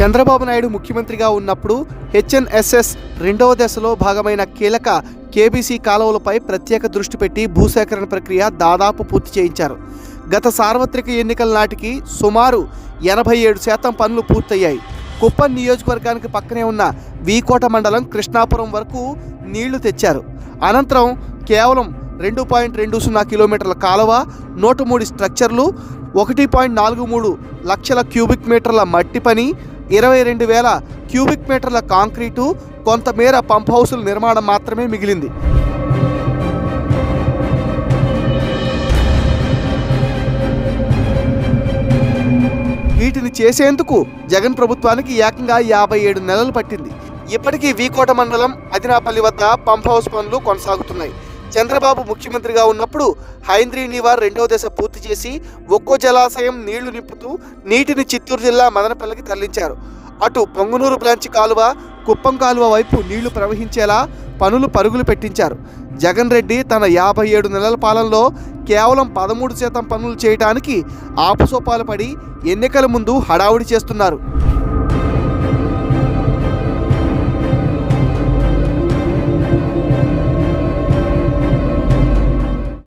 చంద్రబాబు నాయుడు ముఖ్యమంత్రిగా ఉన్నప్పుడు హెచ్ఎన్ఎస్ఎస్ రెండవ దశలో భాగమైన కీలక కేబీసీ కాలువలపై ప్రత్యేక దృష్టి పెట్టి భూసేకరణ ప్రక్రియ దాదాపు పూర్తి చేయించారు. గత సార్వత్రిక ఎన్నికల నాటికి సుమారు 87% పనులు పూర్తయ్యాయి. కుప్పం నియోజకవర్గానికి పక్కనే ఉన్న వీకోట మండలం కృష్ణాపురం వరకు నీళ్లు తెచ్చారు. అనంతరం కేవలం 2.20 కిలోమీటర్ల కాలువ, 103 స్ట్రక్చర్లు, 1.43 లక్షల క్యూబిక్ మీటర్ల మట్టి పని, 22,000 క్యూబిక్ మీటర్ల కాంక్రీటు, కొంతమేర పంప్ హౌసుల నిర్మాణం మాత్రమే మిగిలింది. వీటిని చేసేందుకు జగన్ ప్రభుత్వానికి ఏకంగా 57 నెలలు పట్టింది. ఇప్పటికీ వీకోట మండలం అదినాపల్లి వద్ద పంప్ హౌస్ పనులు కొనసాగుతున్నాయి. చంద్రబాబు ముఖ్యమంత్రిగా ఉన్నప్పుడు హైంద్రీ నీవార్ రెండవ దశ పూర్తి చేసి ఒక్కో జలాశయం నీళ్లు నింపుతూ నీటిని చిత్తూరు జిల్లా మదనపల్లికి తరలించారు. అటు పొంగనూరు బ్రాంచి కాలువ, కుప్పం కాలువ వైపు నీళ్లు ప్రవహించేలా పరుగులు పెట్టించారు. జగన్ రెడ్డి తన 57 నెలల పాలనలో కేవలం 13% పనులు చేయడానికి ఆపుసోపాలు పడి ఎన్నికల ముందు హడావుడి చేస్తున్నారు.